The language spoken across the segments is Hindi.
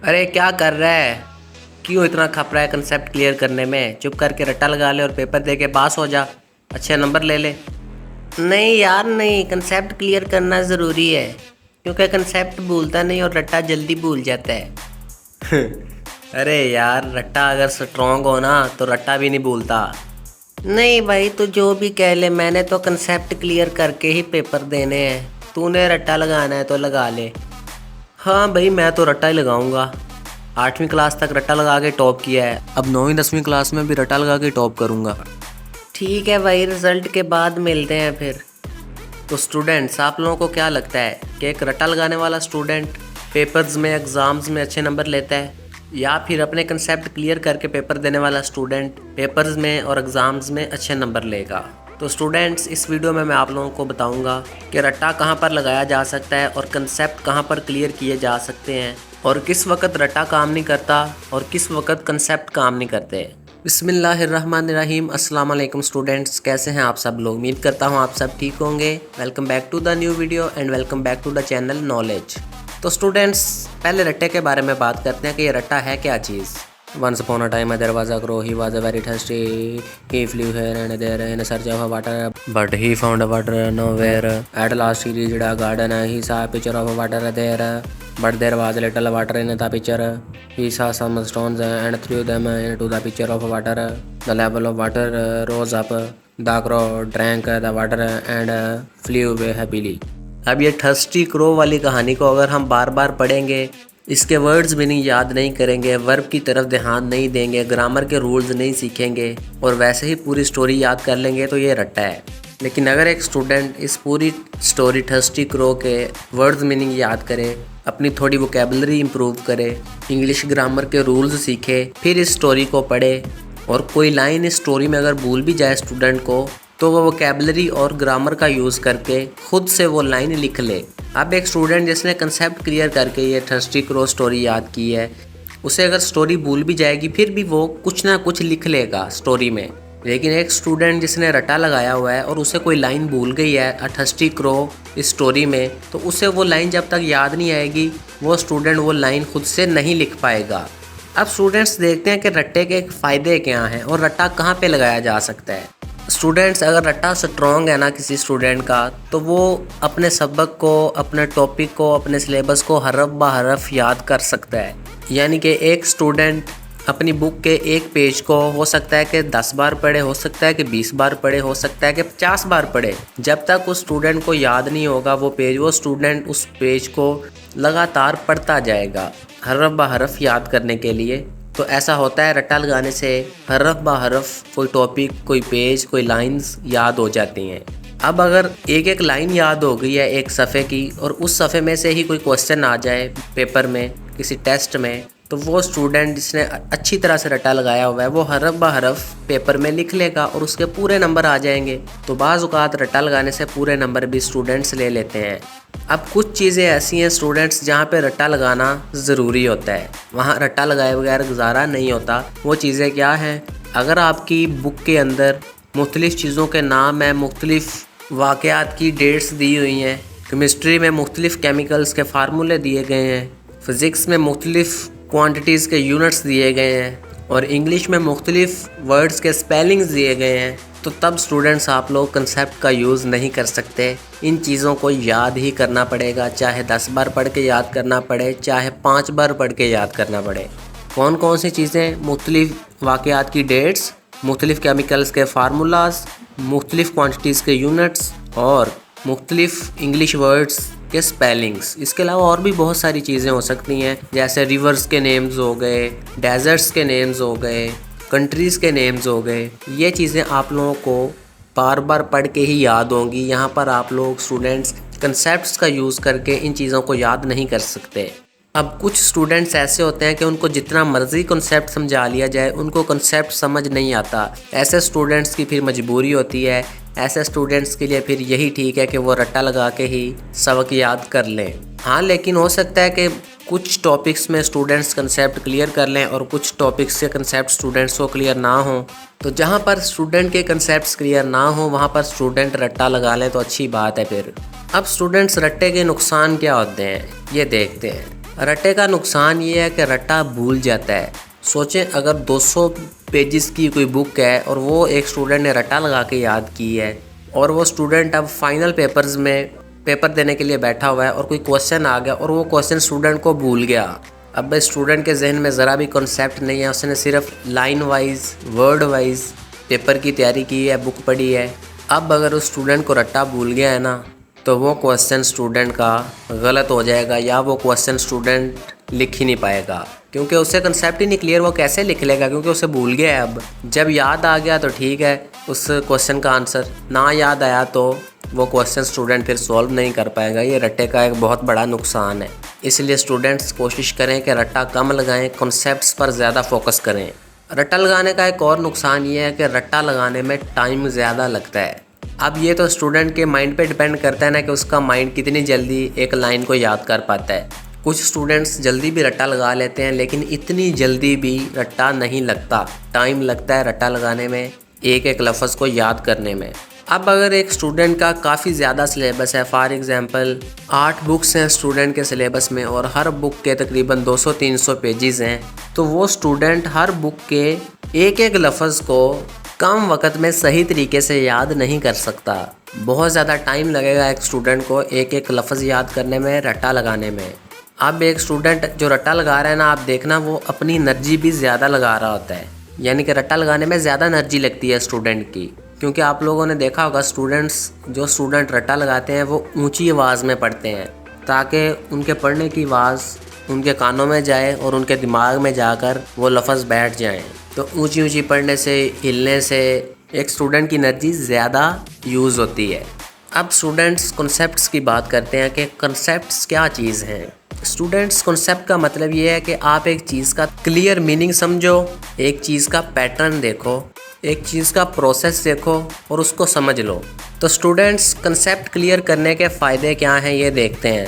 अरे क्या कर रहा है? क्यों इतना खप रहा है कंसेप्ट क्लियर करने में? चुप करके रट्टा लगा ले और पेपर दे के पास हो जा। अच्छे नंबर ले ले। नहीं यार नहीं, कंसेप्ट क्लियर करना ज़रूरी है क्योंकि कंसेप्ट भूलता नहीं और रट्टा जल्दी भूल जाता है। अरे यार, रट्टा अगर स्ट्रॉन्ग हो ना तो रट्टा भी नहीं भूलता। नहीं भाई, तू जो भी कह ले, मैंने तो कंसेप्ट क्लियर करके ही पेपर देने हैं। तूने रट्टा लगाना है तो लगा ले। हाँ भाई, मैं तो रट्टा ही लगाऊंगा। 8वीं क्लास तक रट्टा लगा के टॉप किया है, अब 9वीं 10वीं क्लास में भी रट्टा लगा के टॉप करूंगा। ठीक है भाई, रिजल्ट के बाद मिलते हैं फिर। तो स्टूडेंट्स, आप लोगों को क्या लगता है कि एक रट्टा लगाने वाला स्टूडेंट पेपर्स में एग्ज़ाम्स में अच्छे नंबर लेता है, या फिर अपने कंसेप्ट क्लियर करके पेपर देने वाला स्टूडेंट पेपर्स में और एग्ज़ाम्स में अच्छे नंबर लेगा? तो स्टूडेंट्स, इस वीडियो में मैं आप लोगों को बताऊंगा कि रट्टा कहां पर लगाया जा सकता है और कंसेप्ट कहां पर क्लियर किए जा सकते हैं, और किस वक्त रट्टा काम नहीं करता और किस वक्त कंसेप्ट काम नहीं करते। बिस्मिल्लाहिर्रहमानिर्रहीम। अस्सलाम वालेकुम स्टूडेंट्स, कैसे हैं आप सब लोग? उम्मीद करता हूं आप सब ठीक होंगे। Welcome back to the new video and welcome back to the channel knowledge. तो स्टूडेंट्स, पहले रट्टे के बारे में बात करते हैं कि ये रट्टा है क्या चीज़। Once upon a time there was a crow. He was very thirsty. He flew here and there in search of water, but he found water nowhere. At last he reached a garden. He saw a pitcher of water there, but there was little water in the pitcher. He saw some stones and threw them into the pitcher of water. The level of water rose up. The crow drank the water and flew away happily. अब ये थर्स्टी क्रो वाली कहानी को अगर हम बार बार पढ़ेंगे, इसके वर्ड्स भी नहीं याद नहीं करेंगे, वर्ब की तरफ ध्यान नहीं देंगे, ग्रामर के रूल्स नहीं सीखेंगे और वैसे ही पूरी स्टोरी याद कर लेंगे तो ये रट्टा है। लेकिन अगर एक स्टूडेंट इस पूरी स्टोरी थर्स्टी क्रो के वर्ड्स मीनिंग याद करे, अपनी थोड़ी वोकेबलरी इंप्रूव करे, इंग्लिश ग्रामर के रूल्स सीखे, फिर इस स्टोरी को पढ़े और कोई लाइन इस स्टोरी में अगर भूल भी जाए स्टूडेंट को, तो वो वोकेबलरी और ग्रामर का यूज़ करके खुद से वो लाइन लिख ले। अब एक स्टूडेंट जिसने कंसेप्ट क्लियर करके ये थर्स्टी क्रो स्टोरी याद की है, उसे अगर स्टोरी भूल भी जाएगी फिर भी वो कुछ ना कुछ लिख लेगा स्टोरी में। लेकिन एक स्टूडेंट जिसने रट्टा लगाया हुआ है और उसे कोई लाइन भूल गई है थर्स्टी क्रो इस स्टोरी में, तो उसे वो लाइन जब तक याद नहीं आएगी वो स्टूडेंट वो लाइन खुद से नहीं लिख पाएगा। अब स्टूडेंट्स देखते हैं कि रट्टे के फ़ायदे क्या हैं और रट्टा कहाँ पे लगाया जा सकता है। स्टूडेंट्स, अगर रट्टा स्ट्रॉन्ग है ना किसी स्टूडेंट का, तो वो अपने सबक को, अपने टॉपिक को, अपने सिलेबस को हरफ ब हरफ याद कर सकता है। यानी कि एक स्टूडेंट अपनी बुक के एक पेज को हो सकता है कि 10 बार पढ़े, हो सकता है कि 20 बार पढ़े, हो सकता है कि 50 बार पढ़े। जब तक उस स्टूडेंट को याद नहीं होगा वो पेज, वो स्टूडेंट उस पेज को लगातार पढ़ता जाएगा हरफ ब हरफ याद करने के लिए। तो ऐसा होता है रट्टा लगाने से हरफ ब हरफ कोई टॉपिक, कोई पेज, कोई लाइंस याद हो जाती हैं। अब अगर एक एक लाइन याद हो गई है एक सफ़े की और उस सफ़े में से ही कोई क्वेश्चन आ जाए पेपर में, किसी टेस्ट में, तो वो स्टूडेंट जिसने अच्छी तरह से रट्टा लगाया हुआ है वो हरफ ब हरफ पेपर में लिख लेगा और उसके पूरे नंबर आ जाएंगे। तो बाज़ औक़ात रट्टा लगाने से पूरे नंबर भी स्टूडेंट्स ले लेते हैं। अब कुछ चीज़ें ऐसी हैं स्टूडेंट्स जहाँ पे रट्टा लगाना ज़रूरी होता है, वहाँ रट्टा लगाए बगैर गुजारा नहीं होता। वो चीज़ें क्या हैं? अगर आपकी बुक के अंदर मुख्तलिफ़ चीज़ों के नाम हैं, मुख्तलिफ़ वाक़यात की डेट्स दी हुई हैं, केमिस्ट्री में मुख्तलिफ़ केमिकल्स के फार्मूले दिए गए हैं, फ़िज़िक्स में मुख्तलिफ़ क्वांटिटीज़ के यूनिट्स दिए गए हैं और इंग्लिश में मुख्तलिफ़ वर्ड्स के स्पेलिंग्स दिए गए हैं, तो तब स्टूडेंट्स आप लोग कंसेप्ट का यूज़ नहीं कर सकते। इन चीज़ों को याद ही करना पड़ेगा, चाहे 10 बार पढ़ के याद करना पड़े, चाहे 5 बार पढ़ के याद करना पड़े। कौन कौन सी चीज़ें? मुख्तलिफ़ वाक़यात की डेट्स, मुख्तलिफ़ केमिकल्स के फार्मूलाज, मुख्तलिफ़ क्वांटिटीज़ के यूनिट्स और मुख्तलिफ़ इंग्लिश वर्ड्स के स्पेलिंग्स। इसके अलावा और भी बहुत सारी चीज़ें हो सकती हैं, जैसे रिवर्स के नेम्स हो गए, डेजर्ट्स के नेम्स हो गए, कंट्रीज़ के नेम्स हो गए। ये चीज़ें आप लोगों को बार बार पढ़ के ही याद होंगी। यहाँ पर आप लोग स्टूडेंट्स कंसेप्ट्स का यूज़ करके इन चीज़ों को याद नहीं कर सकते। अब कुछ स्टूडेंट्स ऐसे होते हैं कि उनको जितना मर्ज़ी कॉन्सेप्ट समझा लिया जाए उनको कॉन्सेप्ट समझ नहीं आता। ऐसे स्टूडेंट्स की फिर मजबूरी होती है, ऐसे स्टूडेंट्स के लिए फिर यही ठीक है कि वो रट्टा लगा के ही सबक याद कर लें। हाँ, लेकिन हो सकता है कि कुछ टॉपिक्स में स्टूडेंट्स कंसेप्ट क्लियर कर लें और कुछ टॉपिक्स के कंसेप्ट स्टूडेंट्स को क्लियर ना हो। तो जहाँ पर स्टूडेंट के कंसेप्ट्स क्लियर ना हो वहाँ पर स्टूडेंट रट्टा लगा लें तो अच्छी बात है। फिर अब स्टूडेंट्स, रट्टे के नुकसान क्या होते हैं ये देखते हैं। रट्टे का नुकसान ये है कि रट्टा भूल जाता है। सोचें अगर 200 पेजेस की कोई बुक है और वो एक स्टूडेंट ने रट्टा लगा के याद की है और वो स्टूडेंट अब फाइनल पेपर्स में पेपर देने के लिए बैठा हुआ है और कोई क्वेश्चन आ गया और वो क्वेश्चन स्टूडेंट को भूल गया। अब स्टूडेंट के जहन में ज़रा भी कॉन्सेप्ट नहीं है, उसने सिर्फ line wise word wise paper की तैयारी की है, बुक पढ़ी है। अब अगर उस स्टूडेंट को रट्टा भूल गया है ना, तो वो क्वेश्चन स्टूडेंट का गलत हो जाएगा या वो क्वेश्चन स्टूडेंट लिख ही नहीं पाएगा, क्योंकि उससे कंसेप्ट ही नहीं क्लियर। वो कैसे लिख लेगा, क्योंकि उसे भूल गया है। अब जब याद आ गया तो ठीक है उस क्वेश्चन का आंसर, ना याद आया तो वो क्वेश्चन स्टूडेंट फिर सॉल्व नहीं कर पाएगा। ये रट्टे का एक बहुत बड़ा नुकसान है। इसलिए स्टूडेंट्स कोशिश करें कि रट्टा कम लगाएं, कॉन्सेप्ट्स पर ज़्यादा फोकस करें। रट्टा लगाने का एक और नुकसान ये है कि रट्टा लगाने में टाइम ज़्यादा लगता है। अब ये तो स्टूडेंट के माइंड पे डिपेंड करता है ना कि उसका माइंड कितनी जल्दी एक लाइन को याद कर पाता है। कुछ स्टूडेंट्स जल्दी भी रट्टा लगा लेते हैं, लेकिन इतनी जल्दी भी रट्टा नहीं लगता। टाइम लगता है रट्टा लगाने में, एक एक लफ्ज़ को याद करने में। अब अगर एक स्टूडेंट का काफ़ी ज़्यादा सिलेबस है, फॉर एग्ज़ाम्पल 8 बुक्स हैं स्टूडेंट के सिलेबस में और हर बुक के तकरीबन 200-300 पेजेस हैं, तो वो स्टूडेंट हर बुक के एक एक लफ्ज़ को कम वक्त में सही तरीके से याद नहीं कर सकता। बहुत ज़्यादा टाइम लगेगा एक स्टूडेंट को एक एक लफ्ज़ याद करने में, रट्टा लगाने में। अब एक स्टूडेंट जो रट्टा लगा रहा है ना, आप देखना वो अपनी एनर्जी भी ज़्यादा लगा रहा होता है, यानी कि रट्टा लगाने में ज़्यादा एनर्जी लगती है स्टूडेंट की। क्योंकि आप लोगों ने देखा होगा जो स्टूडेंट रट्टा लगाते हैं वो ऊंची आवाज़ में पढ़ते हैं, ताकि उनके पढ़ने की आवाज़ उनके कानों में जाए और उनके दिमाग में जाकर वो लफ्ज़ बैठ जाएं। तो ऊंची ऊंची पढ़ने से, हिलने से एक स्टूडेंट की एनर्जी ज़्यादा यूज़ होती है। अब स्टूडेंट्स कॉन्सेप्ट्स की बात करते हैं कि कॉन्सेप्ट्स क्या चीज़ हैं। स्टूडेंट्स कॉन्सेप्ट का मतलब ये है कि आप एक चीज़ का क्लियर मीनिंग समझो, एक चीज़ का पैटर्न देखो, एक चीज़ का प्रोसेस देखो और उसको समझ लो। तो स्टूडेंट्स कंसेप्ट क्लियर करने के फ़ायदे क्या हैं ये देखते हैं।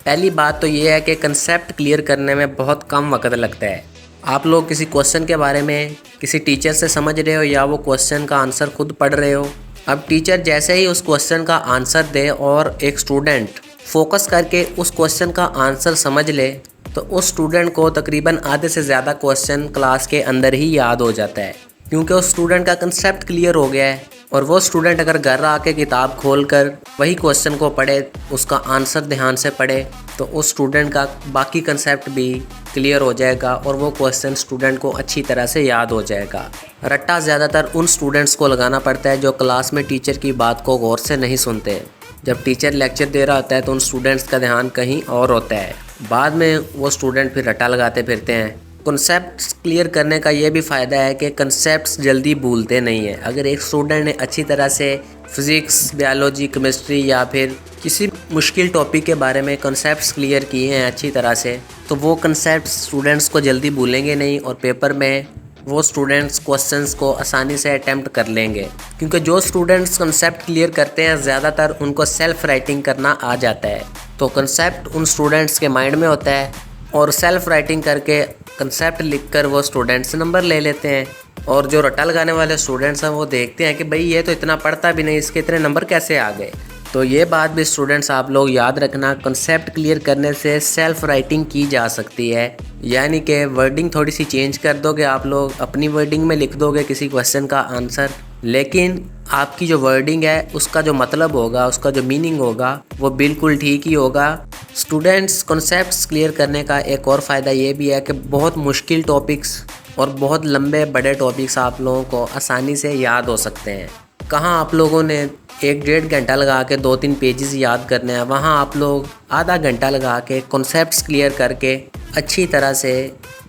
पहली बात तो ये है कि कंसेप्ट क्लियर करने में बहुत कम वक्त लगता है। आप लोग किसी क्वेश्चन के बारे में किसी टीचर से समझ रहे हो या वो क्वेश्चन का आंसर खुद पढ़ रहे हो। अब टीचर जैसे ही उस क्वेश्चन का आंसर दे और एक स्टूडेंट फोकस करके उस क्वेश्चन का आंसर समझ ले, तो उस स्टूडेंट को तकरीबन आधे से ज़्यादा क्वेश्चन क्लास के अंदर ही याद हो जाता है, क्योंकि उस स्टूडेंट का कंसेप्ट क्लियर हो गया है। और वो स्टूडेंट अगर घर आके किताब खोलकर वही क्वेश्चन को पढ़े, उसका आंसर ध्यान से पढ़े, तो उस स्टूडेंट का बाकी कंसेप्ट भी क्लियर हो जाएगा और वो क्वेश्चन स्टूडेंट को अच्छी तरह से याद हो जाएगा। रट्टा ज़्यादातर उन स्टूडेंट्स को लगाना पड़ता है जो क्लास में टीचर की बात को गौर से नहीं सुनते। जब टीचर लेक्चर दे रहा होता है तो उन स्टूडेंट्स का ध्यान कहीं और होता है, बाद में वो स्टूडेंट फिर रट्टा लगाते फिरते हैं। कॉन्सेप्ट्स क्लियर करने का ये भी फ़ायदा है कि कॉन्सेप्ट्स जल्दी भूलते नहीं हैं। अगर एक स्टूडेंट ने अच्छी तरह से फिज़िक्स, बायोलॉजी, केमिस्ट्री या फिर किसी मुश्किल टॉपिक के बारे में कॉन्सेप्ट्स क्लियर किए हैं अच्छी तरह से, तो वो कॉन्सेप्ट्स स्टूडेंट्स को जल्दी भूलेंगे नहीं और पेपर में वो स्टूडेंट्स क्वेश्चंस को आसानी से अटैम्प्ट कर लेंगे। क्योंकि जो स्टूडेंट्स कॉन्सेप्ट क्लियर करते हैं ज़्यादातर उनको सेल्फ राइटिंग करना आ जाता है, तो कॉन्सेप्ट उन स्टूडेंट्स के माइंड में होता है और सेल्फ राइटिंग करके कंसेप्ट लिखकर वो स्टूडेंट्स नंबर ले लेते हैं। और जो रट्टा लगाने वाले स्टूडेंट्स हैं वो देखते हैं कि भाई ये तो इतना पढ़ता भी नहीं, इसके इतने नंबर कैसे आ गए। तो ये बात भी स्टूडेंट्स आप लोग याद रखना, कंसेप्ट क्लियर करने से सेल्फ राइटिंग की जा सकती है, यानी कि वर्डिंग थोड़ी सी चेंज कर दोगे, आप लोग अपनी वर्डिंग में लिख दोगे किसी क्वेश्चन का आंसर, लेकिन आपकी जो वर्डिंग है उसका जो मतलब होगा, उसका जो मीनिंग होगा वो बिल्कुल ठीक ही होगा। स्टूडेंट्स कॉन्सेप्ट्स क्लियर करने का एक और फ़ायदा ये भी है कि बहुत मुश्किल टॉपिक्स और बहुत लंबे बड़े टॉपिक्स आप लोगों को आसानी से याद हो सकते हैं। कहाँ आप लोगों ने 1-1.5 घंटा लगा के 2-3 पेजेस याद करने हैं, वहाँ आप लोग आधा घंटा लगा के कॉन्सेप्ट्स क्लियर करके अच्छी तरह से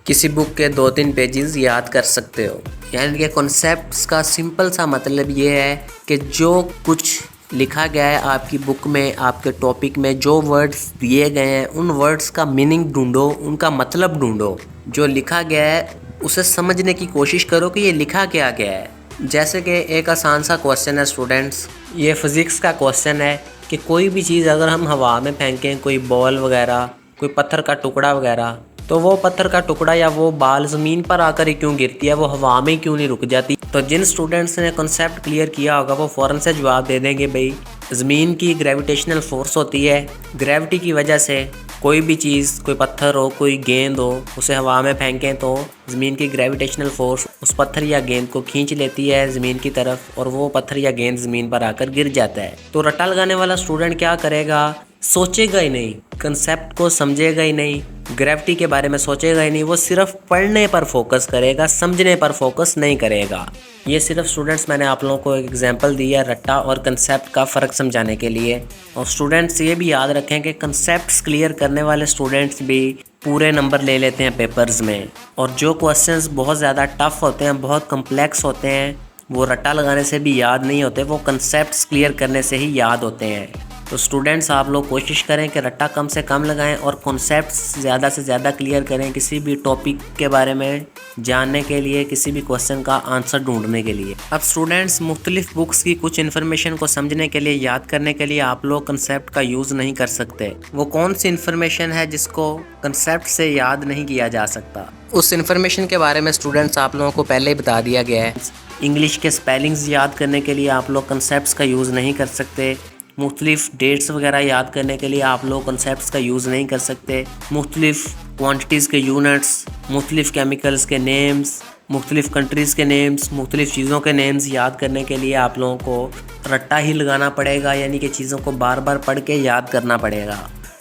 किसी बुक के 2-3 पेजेस याद कर सकते हो। यानी कि कॉन्सेप्ट्स का सिंपल सा मतलब ये है कि जो कुछ लिखा गया है आपकी बुक में, आपके टॉपिक में जो वर्ड्स दिए गए हैं उन वर्ड्स का मीनिंग ढूंढो, उनका मतलब ढूंढो। जो लिखा गया है उसे समझने की कोशिश करो कि ये लिखा क्या गया है। जैसे कि एक आसान सा क्वेश्चन है स्टूडेंट्स, ये फिज़िक्स का क्वेश्चन है कि कोई भी चीज़ अगर हम हवा में फेंकें, कोई बॉल वगैरह, कोई पत्थर का टुकड़ा वगैरह, तो वो पत्थर का टुकड़ा या वो बाल ज़मीन पर आकर ही क्यों गिरती है, वो हवा में क्यों नहीं रुक जाती। तो जिन स्टूडेंट्स ने कॉन्सेप्ट क्लियर किया होगा वो फ़ौरन से जवाब दे देंगे भाई ज़मीन की ग्रेविटेशनल फोर्स होती है, ग्रेविटी की वजह से कोई भी चीज़, कोई पत्थर हो, कोई गेंद हो, उसे हवा में फेंकें तो ज़मीन की ग्रेविटेशनल फोर्स उस पत्थर या गेंद को खींच लेती है ज़मीन की तरफ और वो पत्थर या गेंद ज़मीन पर आकर गिर जाता है। तो रट्टा लगाने वाला स्टूडेंट क्या करेगा, सोचेगा ही नहीं, कंसेप्ट को समझेगा ही नहीं, ग्रेविटी के बारे में सोचेगा ही नहीं, वो सिर्फ पढ़ने पर फोकस करेगा, समझने पर फोकस नहीं करेगा। ये सिर्फ स्टूडेंट्स मैंने आप लोगों को एक एग्जांपल दिया है रट्टा और कंसेप्ट का फ़र्क समझाने के लिए। और स्टूडेंट्स ये भी याद रखें कि कंसेप्ट्स क्लियर करने वाले स्टूडेंट्स भी पूरे नंबर ले लेते हैं पेपर्स में, और जो क्वेश्चंस बहुत ज़्यादा टफ होते हैं, बहुत कम्प्लेक्स होते हैं, वो रट्टा लगाने से भी याद नहीं होते, वो कंसेप्ट्स क्लियर करने से ही याद होते हैं। तो स्टूडेंट्स आप लोग कोशिश करें कि रट्टा कम से कम लगाएं और कॉन्सेप्ट्स ज़्यादा से ज़्यादा क्लियर करें किसी भी टॉपिक के बारे में जानने के लिए, किसी भी क्वेश्चन का आंसर ढूंढने के लिए। अब स्टूडेंट्स मुख्तलिफ बुक्स की कुछ इन्फॉर्मेशन को समझने के लिए, याद करने के लिए आप लोग कंसेप्ट का यूज़ नहीं कर सकते। वो कौन सी इन्फॉर्मेशन है जिसको कंसेप्ट से याद नहीं किया जा सकता? उस इन्फॉर्मेशन के बारे में स्टूडेंट्स आप लोगों को पहले ही बता दिया गया है। इंग्लिश के स्पेलिंग्स याद करने के लिए आप लोग कंसेप्ट्स का यूज़ नहीं कर सकते। मुख्तलिफ डेट्स वगैरह याद करने के लिए आप लोग कंसेप्ट्स का यूज़ नहीं कर सकते। मुख्तलिफ क्वांटिटीज़ के यूनिट्स, मुख्तलिफ केमिकल्स के नेम्स, मुख्तलिफ कंट्रीज़ के नेम्स, मुख्तलिफ चीज़ों के नेम्स याद करने के लिए आप लोगों को रट्टा ही लगाना पड़ेगा, यानी कि चीज़ों को बार बार पढ़ के याद करना पड़ेगा।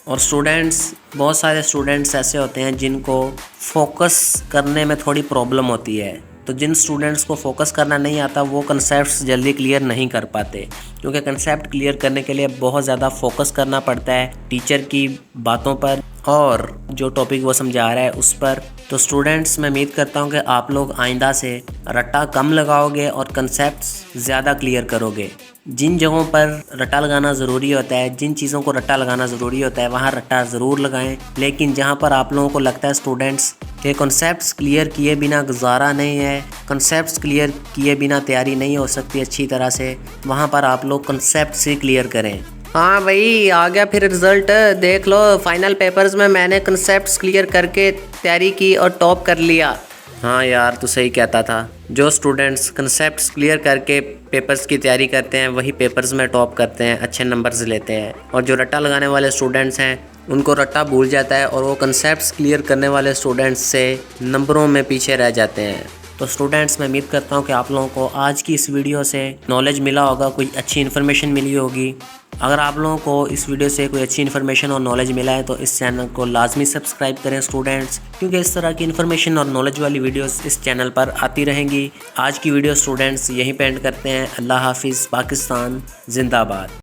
और स्टूडेंट्स, बहुत सारे स्टूडेंट्स ऐसे होते हैं जिनको फोकस करने में थोड़ी प्रॉब्लम होती है। तो जिन स्टूडेंट्स को फोकस करना नहीं आता वो कंसेप्ट्स जल्दी क्लियर नहीं कर पाते, क्योंकि कंसेप्ट क्लियर करने के लिए बहुत ज़्यादा फोकस करना पड़ता है टीचर की बातों पर और जो टॉपिक वो समझा रहा है उस पर। तो स्टूडेंट्स, मैं उम्मीद करता हूँ कि आप लोग आइंदा से रट्टा कम लगाओगे और कंसेप्ट्स ज़्यादा क्लियर करोगे। जिन जगहों पर रट्टा लगाना ज़रूरी होता है, जिन चीज़ों को रट्टा लगाना ज़रूरी होता है, वहाँ रट्टा ज़रूर लगाएं। लेकिन जहाँ पर आप लोगों को लगता है स्टूडेंट्स के कॉन्सेप्ट्स क्लियर किए बिना गुजारा नहीं है, कॉन्सेप्ट्स क्लियर किए बिना तैयारी नहीं हो सकती अच्छी तरह से, वहाँ पर आप लोग कॉन्सेप्ट से क्लियर करें। हाँ भाई, आ गया फिर रिज़ल्ट, देख लो। फाइनल पेपर्स में मैंने कॉन्सेप्ट्स क्लियर करके तैयारी की और टॉप कर लिया। हाँ यार, तू सही कहता था। जो स्टूडेंट्स कंसेप्ट्स क्लियर करके पेपर्स की तैयारी करते हैं वही पेपर्स में टॉप करते हैं, अच्छे नंबर्स लेते हैं। और जो रट्टा लगाने वाले स्टूडेंट्स हैं उनको रट्टा भूल जाता है और वो कंसेप्ट्स क्लियर करने वाले स्टूडेंट्स से नंबरों में पीछे रह जाते हैं। तो स्टूडेंट्स, मैं उम्मीद करता हूँ कि आप लोगों को आज की इस वीडियो से नॉलेज मिला होगा, कोई अच्छी इन्फॉर्मेशन मिली होगी। अगर आप लोगों को इस वीडियो से कोई अच्छी इन्फॉर्मेशन और नॉलेज मिला है तो इस चैनल को लाजमी सब्सक्राइब करें स्टूडेंट्स, क्योंकि इस तरह की इन्फॉर्मेशन और नॉलेज वाली वीडियोस इस चैनल पर आती रहेंगी। आज की वीडियो स्टूडेंट्स यहीं पे एंड करते हैं। अल्लाह हाफिज़। पाकिस्तान जिंदाबाद।